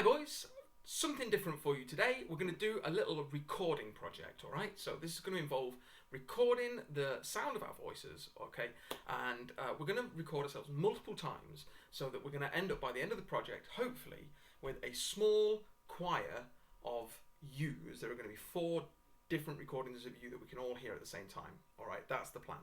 Hi boys, something different for you today. We're going to do a little recording project, alright? So this is going to involve recording the sound of our voices, okay? And we're going to record ourselves multiple times so that we're going to end up by the end of the project, hopefully, with a small choir of yous. There are going to be 4 different recordings of you that we can all hear at the same time, alright? That's the plan.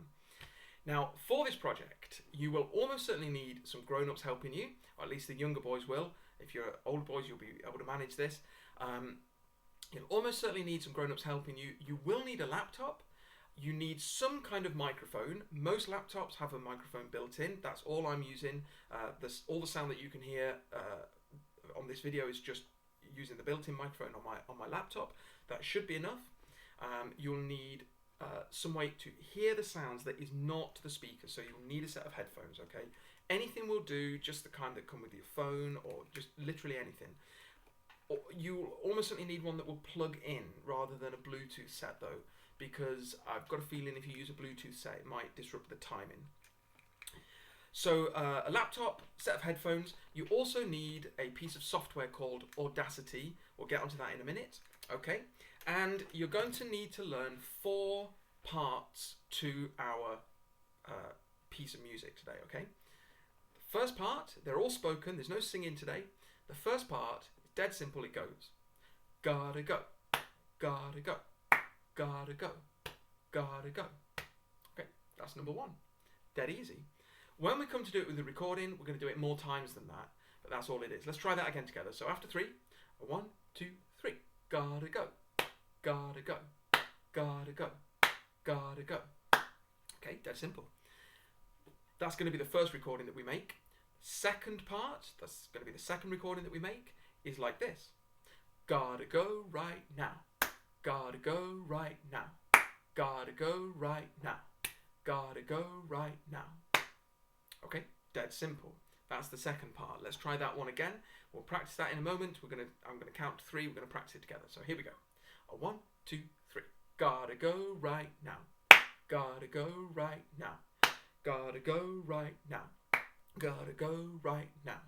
Now, for this project, you will almost certainly need some grown-ups helping you, or at least the younger boys will. If you're older boys, you'll be able to manage this. You'll almost certainly need some grown-ups helping you. You will need a laptop. You need some kind of microphone. Most laptops have a microphone built in. That's all I'm using. All the sound that you can hear on this video is just using the built-in microphone on my laptop. That should be enough. You'll need some way to hear the sounds that is not the speaker, so you'll need a set of headphones, okay? Anything will do, just the kind that come with your phone, or just literally anything. You'll almost certainly need one that will plug in rather than a Bluetooth set though, because I've got a feeling if you use a Bluetooth set it might disrupt the timing. So a laptop, set of headphones. You also need a piece of software called Audacity. We'll get onto that in a minute, okay? And you're going to need to learn 4 parts to our piece of music today, okay? The first part, they're all spoken, there's no singing today. The first part is dead simple, it goes. Gotta go, gotta go, gotta go, gotta go. Okay, that's number 1. Dead easy. When we come to do it with the recording, we're going to do it more times than that, but that's all it is. Let's try that again together. So after 3, 1, 2, 3. Gotta go, gotta go, gotta go, gotta go. Okay, dead simple. That's going to be the first recording that we make. Second part, that's going to be the second recording that we make, is like this. Gotta go right now. Gotta go right now. Gotta go right now. Gotta go right now. Okay, dead simple. That's the second part. Let's try that one again. We'll practice that in a moment. I'm gonna count to 3. We're gonna practice it together. So here we go. 1, 2, 3. Gotta go right now. Gotta go right now. Gotta go right now. Gotta go right now.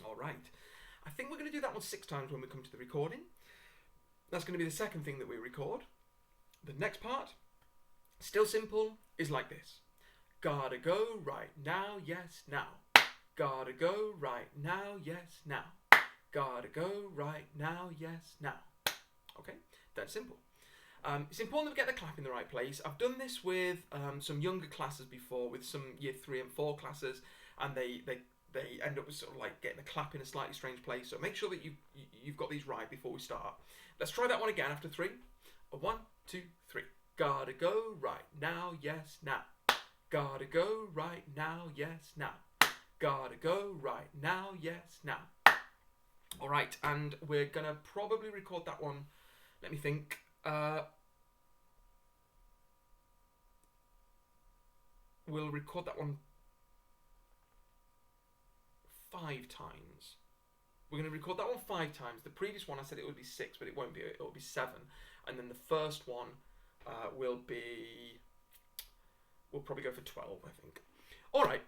All right. I think we're going to do that one 6 times when we come to the recording. That's going to be the second thing that we record. The next part, still simple, is like this. Gotta go right now, yes, now. Gotta go right now, yes, now. Gotta go right now, yes, now. Okay, that's simple. It's important that we get the clap in the right place. I've done this with some younger classes before, with some year 3 and 4 classes, and they end up with sort of like getting the clap in a slightly strange place. So make sure that you've got these right before we start. Let's try that one again after 3. 1, 2, 3. Gotta go right now, yes, now. Gotta go right now, yes, now. Gotta go right now, yes, now. All right, and we're gonna probably record that one. Let me think. We'll record that one 5 times. We're going to record that one 5 times. The previous one I said it would be 6, but it won't be. It will be 7. And then the first one will be. We'll probably go for 12, I think. All right.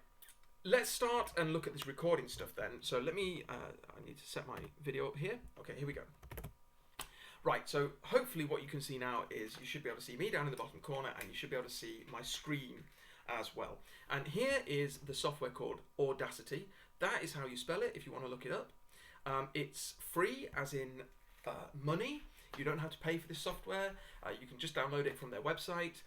Let's start and look at this recording stuff then. So let me. I need to set my video up here. Okay, here we go. Right, so hopefully what you can see now is you should be able to see me down in the bottom corner, and you should be able to see my screen as well. And here is the software called Audacity. That is how you spell it if you want to look it up. It's free, as in money. You don't have to pay for this software. You can just download it from their website.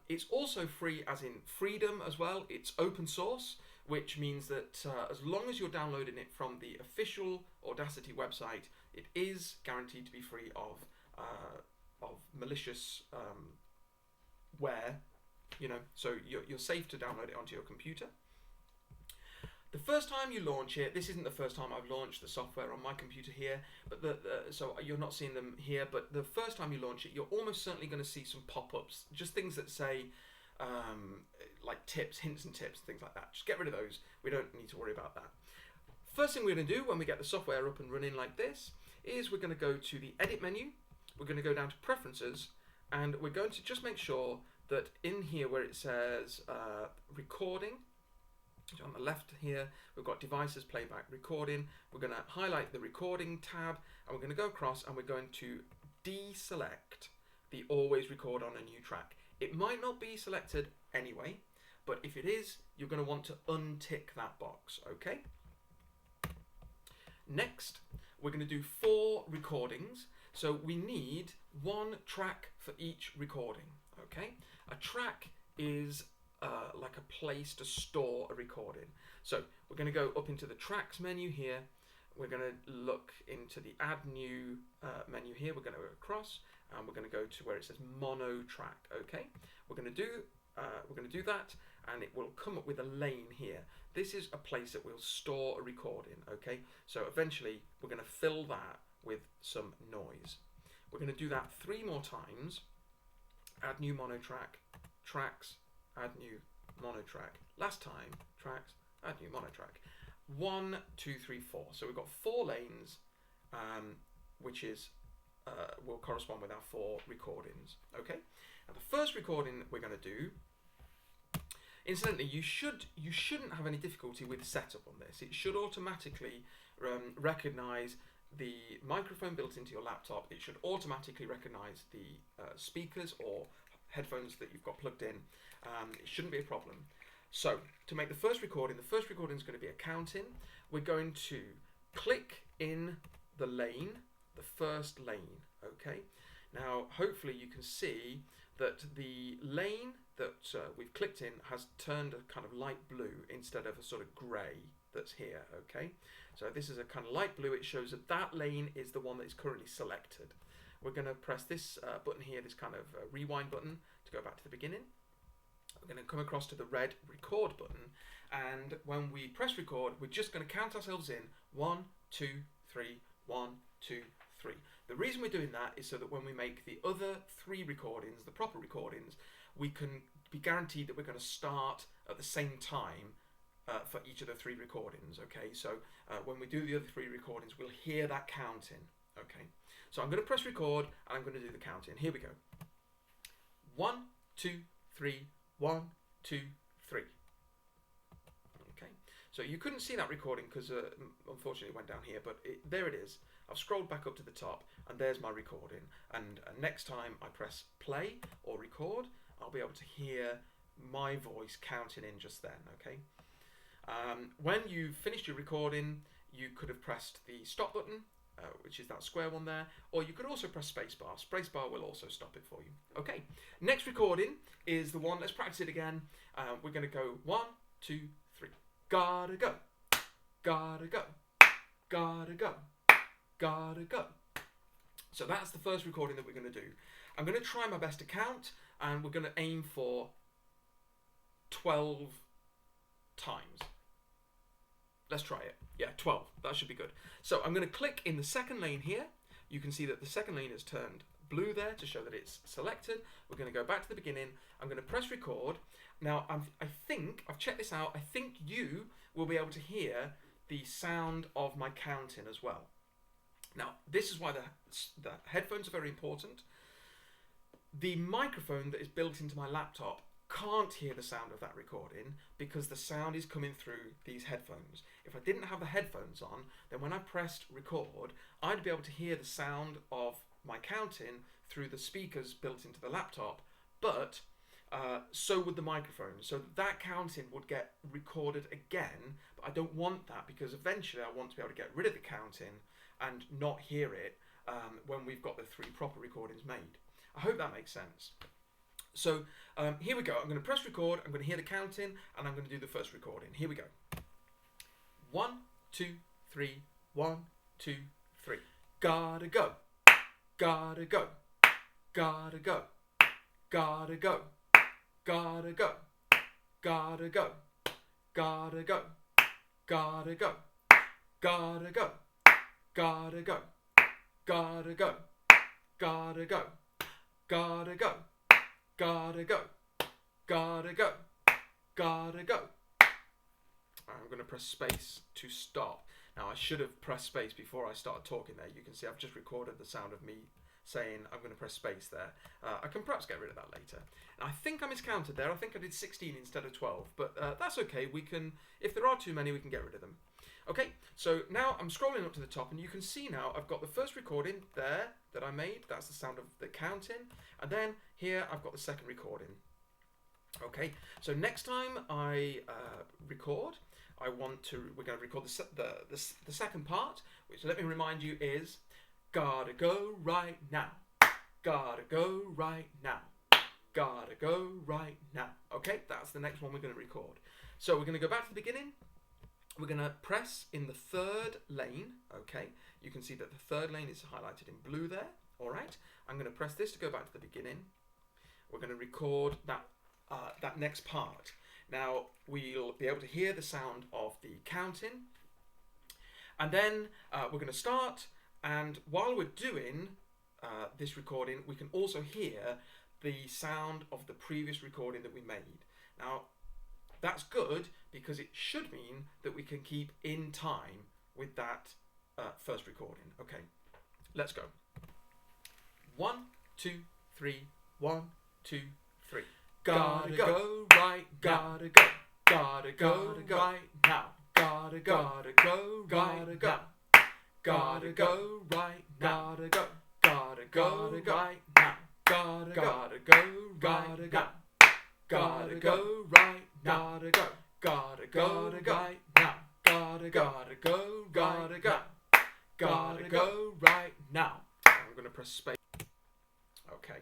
It's also free, as in freedom as well. It's open source, which means that as long as you're downloading it from the official Audacity website, it is guaranteed to be free of malicious ware, you know, so you're safe to download it onto your computer. The first time you launch it, this isn't the first time I've launched the software on my computer here, but so you're not seeing them here, but the first time you launch it, you're almost certainly going to see some pop-ups, just things that say like tips, hints and tips, things like that. Just get rid of those. We don't need to worry about that. First thing we're going to do when we get the software up and running like this is we're going to go to the edit menu, we're going to go down to preferences, and we're going to just make sure that in here where it says recording, So on the left here, we've got devices, playback, recording. We're going to highlight the recording tab, and we're going to go across and we're going to deselect the always record on a new track. It might not be selected anyway, but if it is, you're going to want to untick that box, okay? Next, we're going to do 4 recordings. So we need 1 track for each recording, okay? A track is like a place to store a recording. So we're going to go up into the tracks menu here. We're going to look into the add new menu here. We're going to go across and we're going to go to where it says mono track. Okay, we're going to do that, and it will come up with a lane here. This is a place that will store a recording. Okay, so eventually we're going to fill that with some noise. We're going to do that 3 more times. Add new mono track, tracks, add new mono track. Last time, tracks, add new mono track. 1, 2, 3, 4. So we've got 4 lanes, which is will correspond with our 4 recordings. Okay. Now the first recording that we're going to do. Incidentally, you shouldn't have any difficulty with setup on this. It should automatically recognise the microphone built into your laptop. It should automatically recognise the speakers or headphones that you've got plugged in. It shouldn't be a problem. So to make the first recording is going to be a count-in. We're going to click in the lane, the first lane. Okay. Now hopefully you can see that the lane that we've clicked in has turned a kind of light blue instead of a sort of grey that's here. Okay. So this is a kind of light blue. It shows that that lane is the one that is currently selected. We're going to press this button here, this kind of rewind button, to go back to the beginning. We're going to come across to the red record button, and when we press record, we're just going to count ourselves in 1, 2, 3, 1, 2, 3. The reason we're doing that is so that when we make the other 3 recordings, the proper recordings, we can be guaranteed that we're going to start at the same time for each of the 3 recordings. Okay, so when we do the other 3 recordings, we'll hear that counting. Okay, so I'm going to press record and I'm going to do the counting. Here we go. 1, 2, 3, 1, 2, 3. Okay, so you couldn't see that recording because unfortunately it went down here, but there it is. I've scrolled back up to the top and there's my recording, and next time I press play or record, I'll be able to hear my voice counting in just then. Okay. When you've finished your recording, you could have pressed the stop button, which is that square one there, or you could also press spacebar. Spacebar will also stop it for you. Okay, next recording is the one, let's practice it again. We're going to go 1, 2, 3. Gotta go, gotta go, gotta go, gotta go. So that's the first recording that we're going to do. I'm going to try my best to count, and we're going to aim for 12 times. Let's try it. Yeah, 12. That should be good. So I'm going to click in the second lane here. You can see that the second lane has turned blue there to show that it's selected. We're going to go back to the beginning. I'm going to press record. Now, I think, I've checked this out, I think you will be able to hear the sound of my counting as well. Now, this is why the headphones are very important. The microphone that is built into my laptop can't hear the sound of that recording because the sound is coming through these headphones. If I didn't have the headphones on, then when I pressed record, I'd be able to hear the sound of my counting through the speakers built into the laptop, but so would the microphone. So that counting would get recorded again, but I don't want that because eventually I want to be able to get rid of the counting and not hear it when we've got the 3 proper recordings made. I hope that makes sense. So here we go. I'm going to press record, I'm going to hear the counting, and I'm going to do the first recording. Here we go. 1, 2, 3, 1, 2, 3. Gotta go, gotta go, gotta go, gotta go, gotta go, gotta go, gotta go, gotta go, gotta go, gotta go, gotta go, gotta go, gotta go. Gotta go, gotta go, gotta go. I'm going to press space to stop. Now I should have pressed space before I started talking there. You can see I've just recorded the sound of me saying I'm going to press space there. I can perhaps get rid of that later. And I think I miscounted there. I think I did 16 instead of 12, but that's okay. We can, if there are too many, we can get rid of them. Okay, so now I'm scrolling up to the top, and you can see now I've got the first recording there that I made. That's the sound of the counting. And then here I've got the second recording. Okay, so next time I record, we're going to record the second part, which, let me remind you, is gotta go right now, gotta go right now, gotta go right now. Okay, that's the next one we're going to record. So we're going to go back to the beginning. We're going to press in the third lane. Okay, you can see that the third lane is highlighted in blue there. All right, I'm going to press this to go back to the beginning. We're going to record that next part. Now we'll be able to hear the sound of the counting, and then we're going to start, and while we're doing this recording, we can also hear the sound of the previous recording that we made. Now that's good because it should mean that we can keep in time with that first recording. Okay, let's go. 1, 2, 3, 1, 2, 3. Gotta go right, gotta go, gotta go right now, gotta go right now, gotta go right now, gotta go right now, gotta go right now, gotta go right now, gotta go right now, gotta go right now. I'm gonna press space. Okay.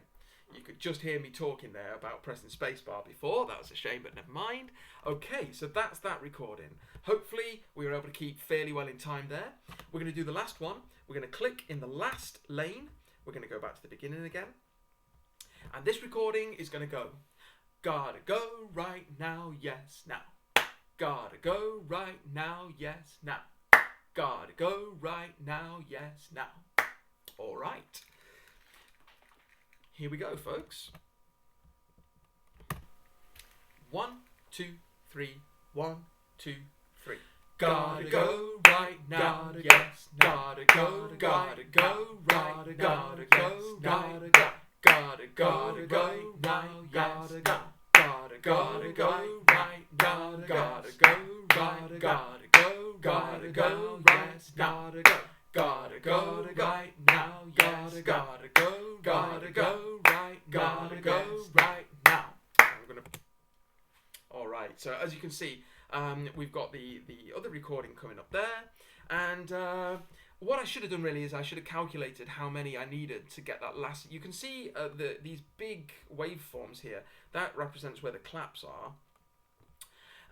You could just hear me talking there about pressing spacebar before. That was a shame, but never mind. Okay, so that's that recording. Hopefully we were able to keep fairly well in time there. We're going to do the last one. We're going to click in the last lane. We're going to go back to the beginning again. And this recording is going to go, gotta go right now, yes, now. Gotta go right now, yes, now. Gotta go right now, yes, now. All right. Here we go, folks. 1, 2, 3, 1, 2, 3. Gotta go right now, yes, gotta go right, gotta go right, gotta go, gotta go, gotta go now, yes, gotta go right, gotta go right, gotta go, yes, gotta go right now, yes, gotta go right now. All right, so as you can see, we've got the other recording coming up there, and what I should have done really is I should have calculated how many I needed to get that last. You can see these big waveforms here. That represents where the claps are,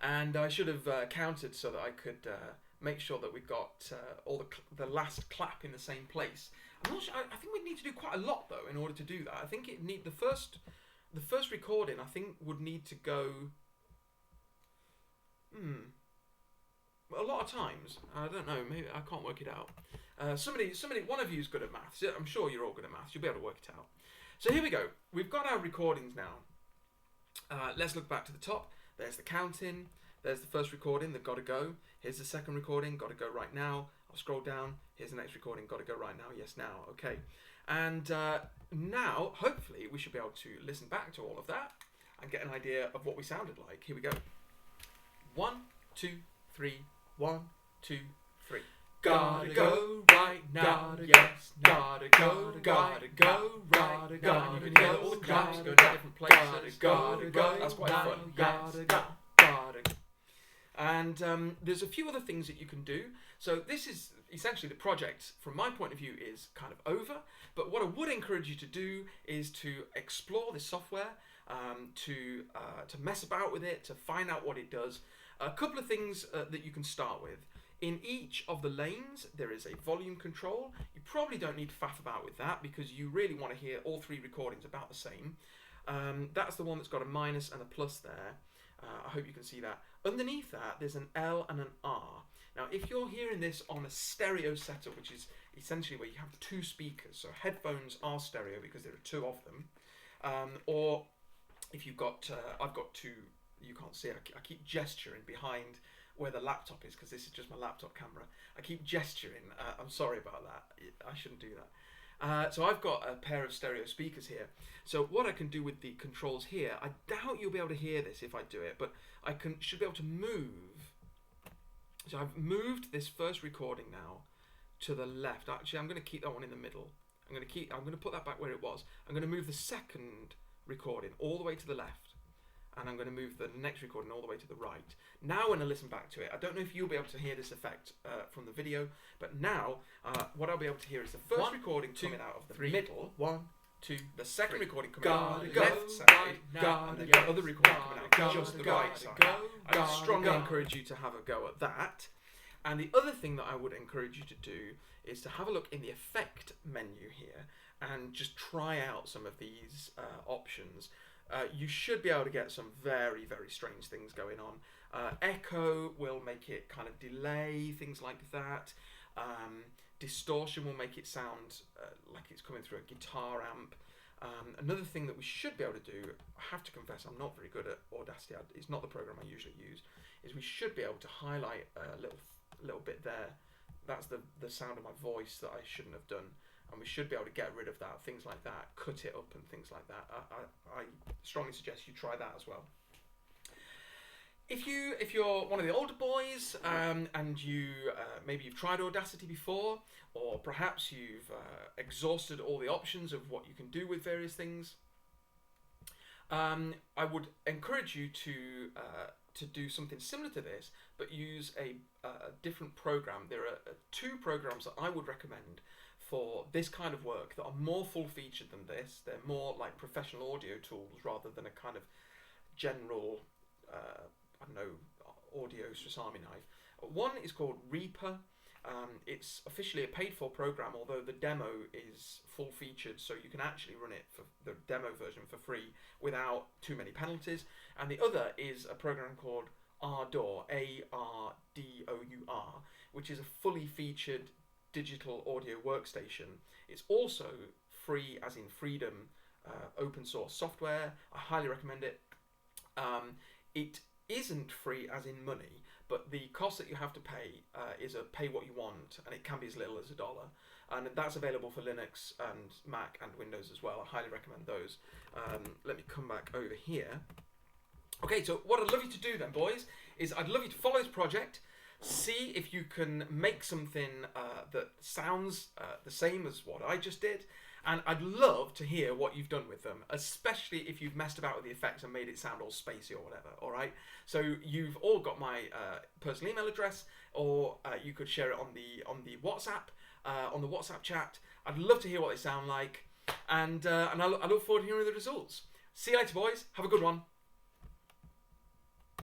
and I should have counted so that I could make sure that we got all the last clap in the same place. I'm not sure. I think we'd need to do quite a lot though in order to do that. I think the first recording I think would need to go a lot of times. I don't know. Maybe I can't work it out. Somebody, one of you is good at maths. I'm sure you're all good at maths. You'll be able to work it out. So here we go. We've got our recordings now. Let's look back to the top. There's the counting. There's the first recording, the gotta go. Here's the second recording, gotta go right now. I'll scroll down. Here's the next recording, gotta go right now. Yes, now. Okay. And now, hopefully, we should be able to listen back to all of that and get an idea of what we sounded like. Here we go. 1, 2, 3. 1, 2, 3. Gotta go right now, yes, gotta go right now. And you can hear all the claps going to different places. Gotta go. That's quite fun. Gotta go. And there's a few other things that you can do. So this is essentially the project, from my point of view, is kind of over. But what I would encourage you to do is to explore this software, to mess about with it, to find out what it does. A couple of things that you can start with. In each of the lanes, there is a volume control. You probably don't need to faff about with that because you really want to hear all three recordings about the same. That's the one that's got a minus and a plus there. I hope you can see that. Underneath that, there's an L and an R. Now, if you're hearing this on a stereo setup, which is essentially where you have two speakers, so headphones are stereo because there are two of them, or if you've got, I've got two, you can't see, I keep gesturing behind where the laptop is because this is just my laptop camera. I keep gesturing. I'm sorry about that. I shouldn't do that. So I've got a pair of stereo speakers here. So what I can do with the controls here, I doubt you'll be able to hear this if I do it, but I should be able to move. So I've moved this first recording now to the left. Actually, I'm going to keep that one in the middle. I'm going to put that back where it was. I'm going to move the second recording all the way to the left, and I'm going to move the next recording all the way to the right. Now when I listen back to it, I don't know if you'll be able to hear this effect from the video, but now what I'll be able to hear is the first recording coming out of the middle. 1, 2, the second recording coming out of the go, left side, and the other recording coming out of just the right side. I strongly encourage you to have a go at that. And the other thing that I would encourage you to do is to have a look in the effect menu here and just try out some of these options. You should be able to get some very, very strange things going on. Echo will make it kind of delay, things like that. Distortion will make it sound like it's coming through a guitar amp. Another thing that we should be able to do, I have to confess I'm not very good at Audacity, it's not the program I usually use, is we should be able to highlight a little bit there. That's the sound of my voice that I shouldn't have done, and we should be able to get rid of that, things like that, cut it up and things like that. I strongly suggest you try that as well. If you're one of the older boys and you maybe you've tried Audacity before, or perhaps you've exhausted all the options of what you can do with various things, I would encourage you to do something similar to this, but use a different program. There are 2 programs that I would recommend for this kind of work that are more full-featured than this. They're more like professional audio tools rather than a kind of general, I don't know, audio Swiss Army knife. One is called Reaper. It's officially a paid-for program, although the demo is full-featured, so you can actually run it for the demo version for free without too many penalties. And the other is a program called Ardour, A-R-D-O-U-R, which is a fully featured digital audio workstation. It's also free, as in freedom, open source software. I highly recommend it. It isn't free as in money, but the cost that you have to pay is a pay what you want, and it can be as little as $1. And that's available for Linux and Mac and Windows as well. I highly recommend those. Let me come back over here. Okay, so what I'd love you to do then, boys, is I'd love you to follow this project, see if you can make something that sounds the same as what I just did, and I'd love to hear what you've done with them, especially if you've messed about with the effects and made it sound all spacey or whatever, alright? So you've all got my personal email address, or you could share it on the WhatsApp, on the WhatsApp chat. I'd love to hear what they sound like, and I look forward to hearing the results. See you later, boys. Have a good one.